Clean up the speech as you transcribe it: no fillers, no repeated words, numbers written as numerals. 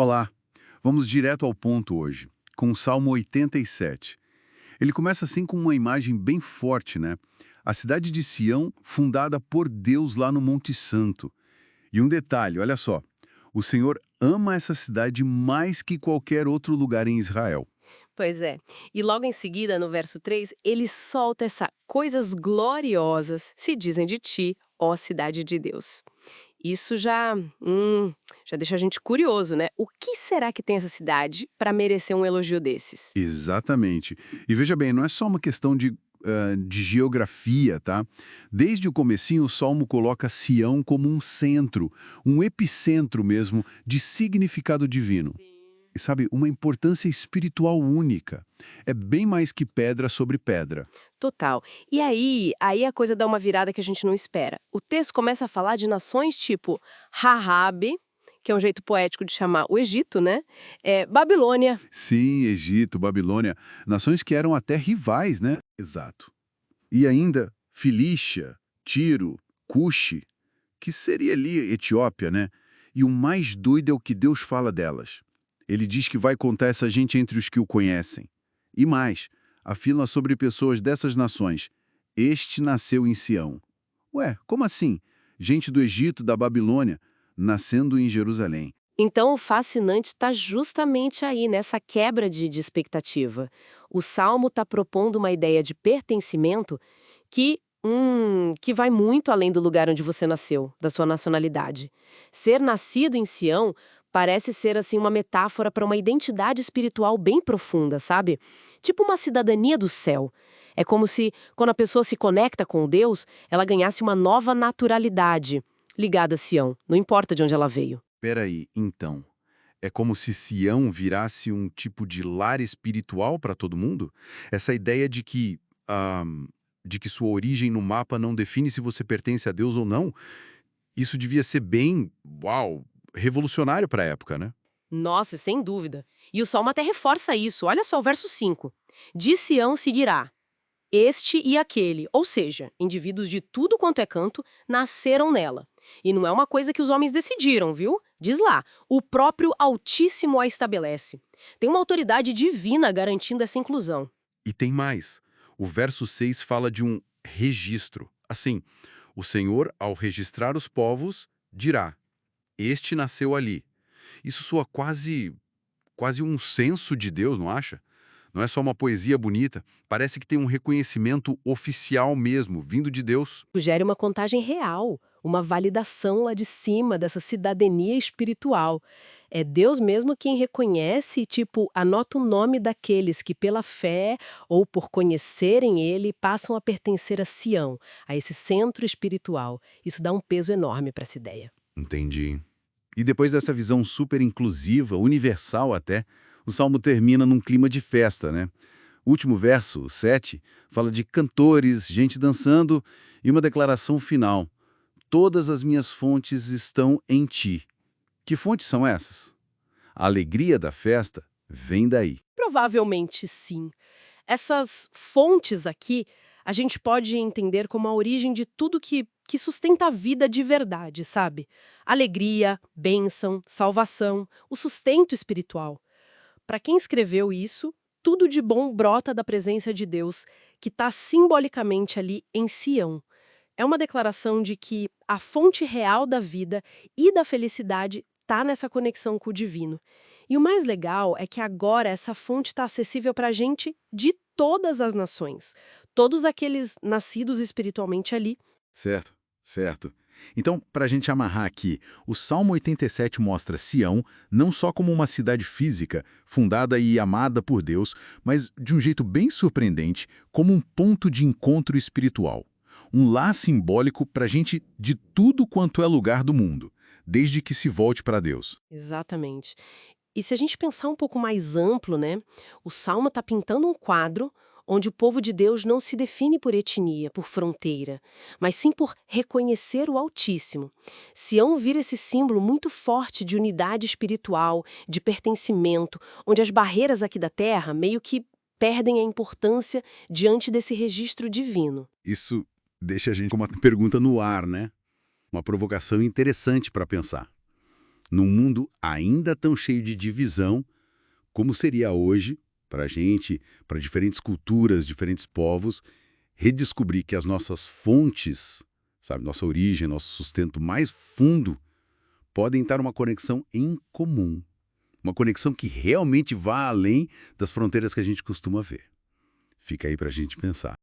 Olá, vamos direto ao ponto hoje, com o Salmo 87. Ele começa assim com uma imagem bem forte, né? A cidade de Sião, fundada por Deus lá no Monte Santo. E um detalhe, olha só, o Senhor ama essa cidade mais que qualquer outro lugar em Israel. Pois é. E logo em seguida, no verso 3, ele solta essa coisas gloriosas se dizem de ti, ó cidade de Deus. Isso já deixa a gente curioso, né? O que será que tem essa cidade para merecer um elogio desses? Exatamente. E veja bem, não é só uma questão de geografia, tá? Desde o comecinho, o Salmo coloca Sião como um centro, um epicentro mesmo de significado divino. E sabe, uma importância espiritual única. É bem mais que pedra sobre pedra. Total. E aí a coisa dá uma virada que a gente não espera. O texto começa a falar de nações tipo Rahabe, que é um jeito poético de chamar o Egito, né? Babilônia. Sim, Egito, Babilônia, nações que eram até rivais, né? Exato. E ainda Filístia, Tiro, Cuxi, que seria ali Etiópia, né? E o mais doido é o que Deus fala delas. Ele diz que vai contar essa gente entre os que o conhecem. E mais, afirma sobre pessoas dessas nações. Este nasceu em Sião. Ué, como assim? Gente do Egito, da Babilônia, nascendo em Jerusalém. Então, o fascinante está justamente aí, nessa quebra de expectativa. O Salmo está propondo uma ideia de pertencimento que vai muito além do lugar onde você nasceu, da sua nacionalidade. Ser nascido em Sião parece ser assim uma metáfora para uma identidade espiritual bem profunda, sabe? Tipo uma cidadania do céu. É como se, quando a pessoa se conecta com Deus, ela ganhasse uma nova naturalidade ligada a Sião, não importa de onde ela veio. Peraí, então. É como se Sião virasse um tipo de lar espiritual para todo mundo? Essa ideia de que sua origem no mapa não define se você pertence a Deus ou não, isso devia ser bem, uau, revolucionário para a época, né? Nossa, sem dúvida. E o Salmo até reforça isso. Olha só o verso 5. De Sião seguirá este e aquele, ou seja, indivíduos de tudo quanto é canto nasceram nela. E não é uma coisa que os homens decidiram, viu? Diz lá, o próprio Altíssimo a estabelece. Tem uma autoridade divina garantindo essa inclusão. E tem mais. O verso 6 fala de um registro. Assim, o Senhor, ao registrar os povos, dirá: Este nasceu ali. Isso soa quase um censo de Deus, não acha? Não é só uma poesia bonita, parece que tem um reconhecimento oficial mesmo, vindo de Deus. Gere uma contagem real, uma validação lá de cima dessa cidadania espiritual. É Deus mesmo quem reconhece e, tipo, anota o nome daqueles que, pela fé ou por conhecerem Ele, passam a pertencer a Sião, a esse centro espiritual. Isso dá um peso enorme para essa ideia. Entendi. E depois dessa visão super inclusiva, universal até, o salmo termina num clima de festa, né? O último verso, o 7, fala de cantores, gente dançando e uma declaração final. Todas as minhas fontes estão em ti. Que fontes são essas? A alegria da festa vem daí. Provavelmente sim. Essas fontes aqui, a gente pode entender como a origem de tudo que sustenta a vida de verdade, sabe? Alegria, bênção, salvação, o sustento espiritual. Para quem escreveu isso, tudo de bom brota da presença de Deus, que está simbolicamente ali em Sião. É uma declaração de que a fonte real da vida e da felicidade está nessa conexão com o divino. E o mais legal é que agora essa fonte está acessível para a gente de todas as nações. Todos aqueles nascidos espiritualmente ali. Certo, certo. Então, para a gente amarrar aqui, o Salmo 87 mostra Sião não só como uma cidade física, fundada e amada por Deus, mas de um jeito bem surpreendente, como um ponto de encontro espiritual. Um lar simbólico para a gente de tudo quanto é lugar do mundo, desde que se volte para Deus. Exatamente. E se a gente pensar um pouco mais amplo, né? O Salmo está pintando um quadro onde o povo de Deus não se define por etnia, por fronteira, mas sim por reconhecer o Altíssimo. Sião vira esse símbolo muito forte de unidade espiritual, de pertencimento, onde as barreiras aqui da Terra meio que perdem a importância diante desse registro divino. Isso deixa a gente com uma pergunta no ar, né? Uma provocação interessante para pensar. Num mundo ainda tão cheio de divisão, como seria hoje, para a gente, para diferentes culturas, diferentes povos, redescobrir que as nossas fontes, sabe, nossa origem, nosso sustento mais fundo, podem estar uma conexão em comum. Uma conexão que realmente vá além das fronteiras que a gente costuma ver. Fica aí para a gente pensar.